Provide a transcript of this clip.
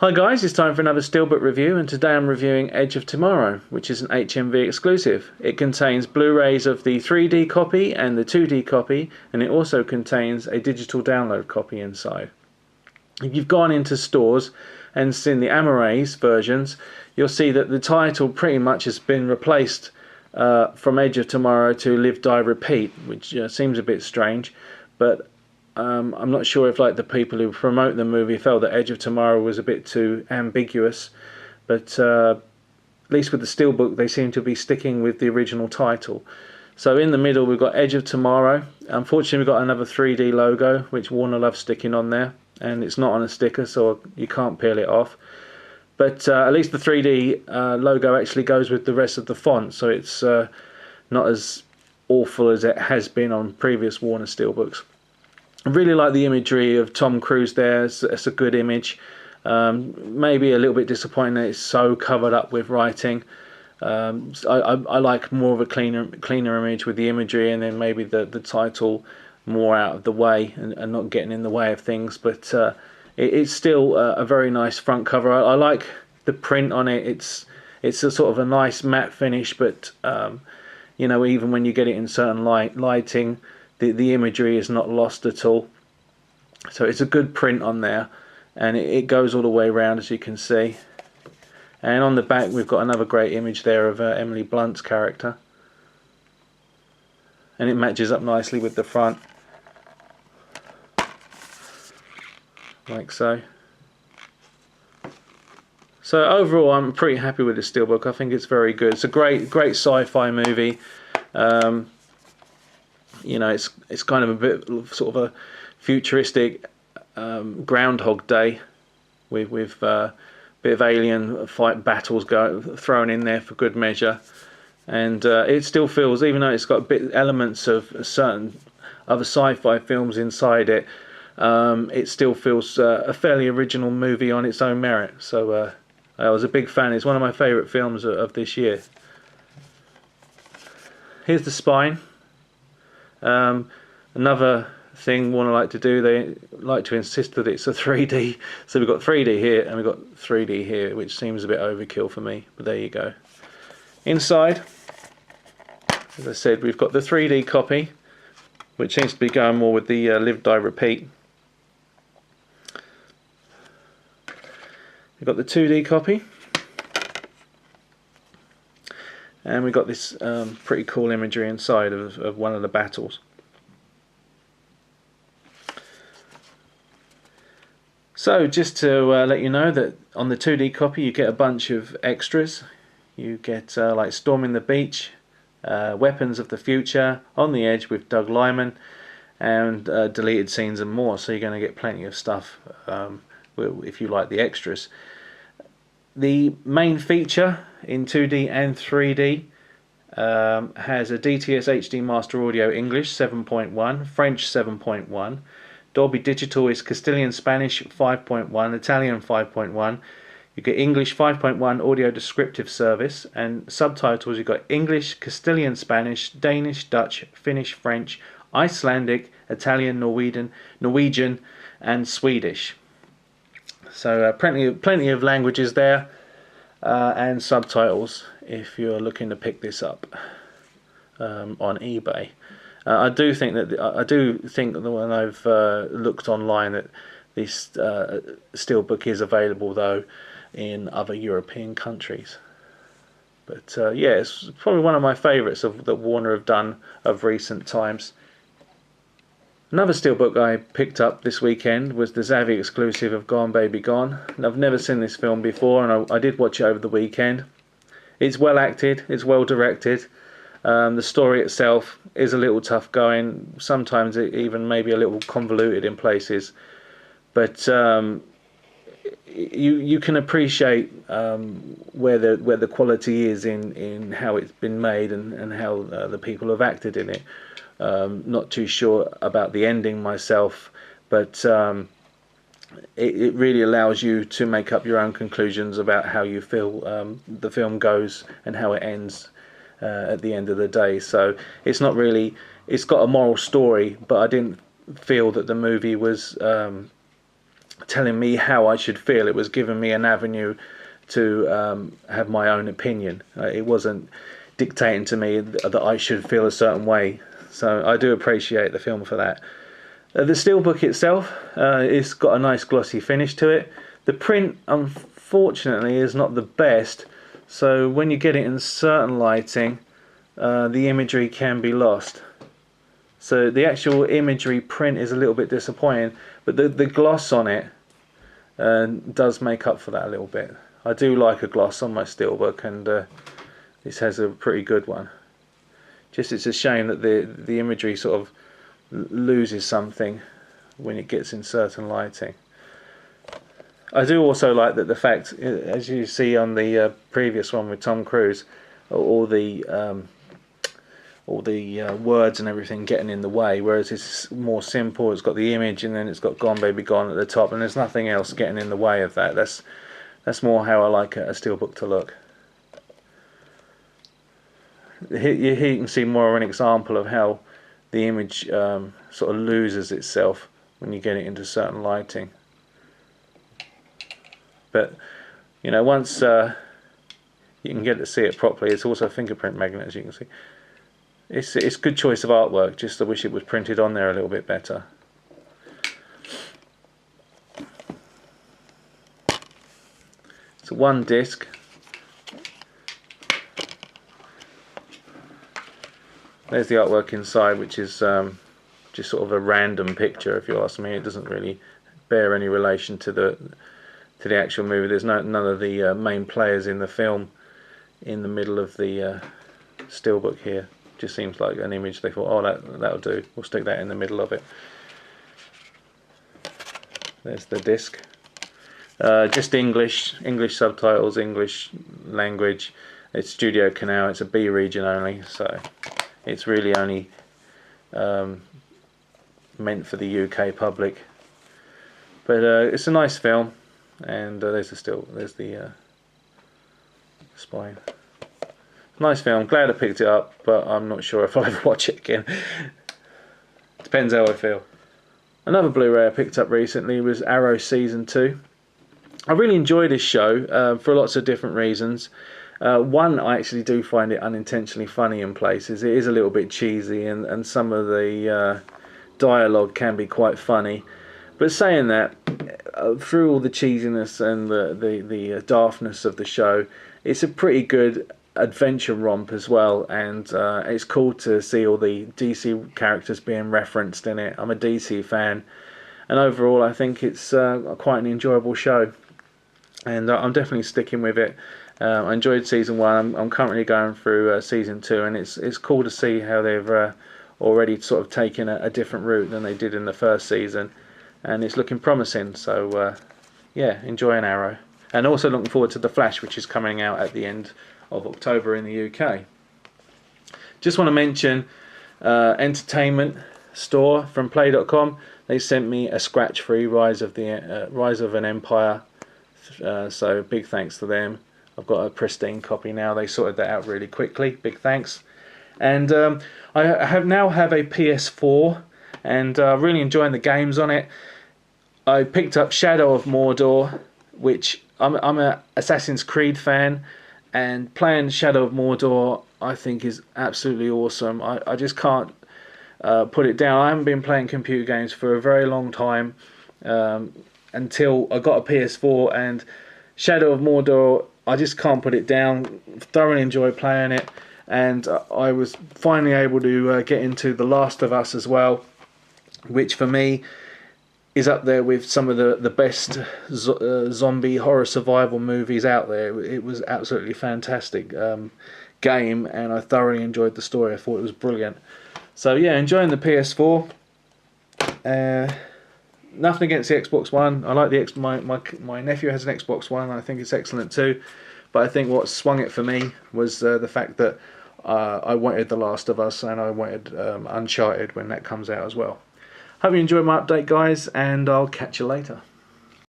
Hi guys, it's time for another Steelbook review, and today I'm reviewing Edge of Tomorrow, which is an HMV exclusive. It contains Blu-rays of the 3D copy and the 2D copy, and it also contains a digital download copy inside. If you've gone into stores and seen the Amarais versions, you'll see that the title pretty much has been replaced from Edge of Tomorrow to Live, Die, Repeat, which seems a bit strange, but I'm not sure if the people who promote the movie felt that Edge of Tomorrow was a bit too ambiguous, but at least with the Steelbook they seem to be sticking with the original title. So in the middle we've got Edge of Tomorrow. Unfortunately we've got another 3D logo which Warner loves sticking on there, and it's not on a sticker so you can't peel it off. But at least the 3D logo actually goes with the rest of the font, so it's not as awful as it has been on previous Warner Steelbooks. I really like the imagery of Tom Cruise there. It's a good image. Maybe a little bit disappointing that it's so covered up with writing. I like more of a cleaner image with the imagery, and then maybe the title more out of the way and not getting in the way of things. But it's still a very nice front cover. I like the print on it. It's a sort of a nice matte finish, but you know, even when you get it in certain lighting, the imagery is not lost at all. So it's a good print on there, and it goes all the way around, as you can see. And on the back we've got another great image there of Emily Blunt's character, and it matches up nicely with the front, like so. So overall I'm pretty happy with the Steelbook. I think it's very good. It's a great sci-fi movie. You know, it's kind of a bit sort of a futuristic Groundhog Day with a bit of alien fight battles thrown in there for good measure, and it still feels, even though it's got a bit elements of certain other sci-fi films inside it, it still feels a fairly original movie on its own merit. So I was a big fan. It's one of my favourite films of this year. Here's the spine. Another thing Warner like to do, they like to insist that it's a 3D. So we've got 3D here and we've got 3D here, which seems a bit overkill for me, but there you go. Inside, as I said, we've got the 3D copy, which seems to be going more with the Live, Die, Repeat. We've got the 2D copy, and we've got this pretty cool imagery inside of one of the battles. So just to let you know that on the 2D copy you get a bunch of extras. You get like Storming the Beach, Weapons of the Future, On the Edge with Doug Liman, and deleted scenes and more. So you're going to get plenty of stuff if you like the extras. The main feature in 2D and 3D has a DTS HD Master Audio English 7.1, French 7.1, Dolby Digital is Castilian Spanish 5.1, Italian 5.1. You get English 5.1 audio descriptive service, and subtitles you've got English, Castilian Spanish, Danish, Dutch, Finnish, French, Icelandic, Italian, Norwegian and Swedish. So plenty of languages there, and subtitles if you're looking to pick this up on eBay. I do think that when I've looked online that this Steelbook is available though in other European countries. But yeah, it's probably one of my favourites that Warner have done of recent times. Another Steelbook I picked up this weekend was the Zavvi exclusive of Gone Baby Gone. I've never seen this film before, and I did watch it over the weekend. It's well acted, it's well directed. The story itself is a little tough going, sometimes it even maybe a little convoluted in places, but you can appreciate where the quality is in how it's been made and how the people have acted in it. Not too sure about the ending myself, but it really allows you to make up your own conclusions about how you feel the film goes and how it ends at the end of the day. So it's not really, it's got a moral story, but I didn't feel that the movie was telling me how I should feel. It was giving me an avenue to have my own opinion. It wasn't dictating to me that I should feel a certain way. So I do appreciate the film for that. The Steelbook itself, it's got a nice glossy finish to it. The print, unfortunately, is not the best. So when you get it in certain lighting, the imagery can be lost. So the actual imagery print is a little bit disappointing, but the gloss on it does make up for that a little bit. I do like a gloss on my Steelbook, and this has a pretty good one. Just it's a shame that the imagery sort of loses something when it gets in certain lighting. I do also like that the fact, as you see on the previous one with Tom Cruise, all the words and everything getting in the way, whereas it's more simple. It's got the image and then it's got "Gone Baby Gone" at the top, and there's nothing else getting in the way of that. That's more how I like a Steelbook to look. Here you can see more of an example of how the image sort of loses itself when you get it into certain lighting. But you know, once you can get to see it properly, it's also a fingerprint magnet, as you can see. It's good choice of artwork. Just I wish it was printed on there a little bit better. It's one disc. There's the artwork inside, which is just sort of a random picture, if you ask me. It doesn't really bear any relation to the actual movie. There's none of the main players in the film in the middle of the Steelbook here. Just seems like an image they thought, oh, that'll do. We'll stick that in the middle of it. There's the disc. Just English subtitles, English language. It's Studio Canal. It's a B region only, so it's really only meant for the UK public. But it's a nice film, and there's the spine. Nice film. Glad I picked it up, but I'm not sure if I'll ever watch it again. Depends how I feel. Another Blu-ray I picked up recently was Arrow Season 2. I really enjoyed this show for lots of different reasons. One, I actually do find it unintentionally funny in places. It is a little bit cheesy, and some of the dialogue can be quite funny. But saying that, through all the cheesiness and the daftness of the show, it's a pretty good adventure romp as well, and it's cool to see all the DC characters being referenced in it. I'm a DC fan, and overall I think it's quite an enjoyable show, and I'm definitely sticking with it. I enjoyed season 1. I'm currently going through season 2, and it's cool to see how they've already sort of taken a different route than they did in the first season, and it's looking promising. So yeah, enjoying Arrow, and also looking forward to The Flash, which is coming out at the end of October in the UK. Just want to mention Entertainment Store from Play.com. They sent me a scratch-free Rise of an Empire, so big thanks to them. I've got a pristine copy now. They sorted that out really quickly. Big thanks. And I now have a PS4, and really enjoying the games on it. I picked up Shadow of Mordor, which I'm a Assassin's Creed fan, and playing Shadow of Mordor I think is absolutely awesome. I just can't put it down. I haven't been playing computer games for a very long time, until I got a PS4, and Shadow of Mordor, I just can't put it down. Thoroughly enjoy playing it, and I was finally able to get into The Last of Us as well, which for me is up there with some of the best zombie horror survival movies out there. It was absolutely fantastic game, and I thoroughly enjoyed the story. I thought it was brilliant. So yeah, enjoying the PS4. Nothing against the Xbox One. I like my nephew has an Xbox One, and I think it's excellent too. But I think what swung it for me was the fact that I wanted The Last of Us, and I wanted Uncharted when that comes out as well. Hope you enjoyed my update, guys, and I'll catch you later.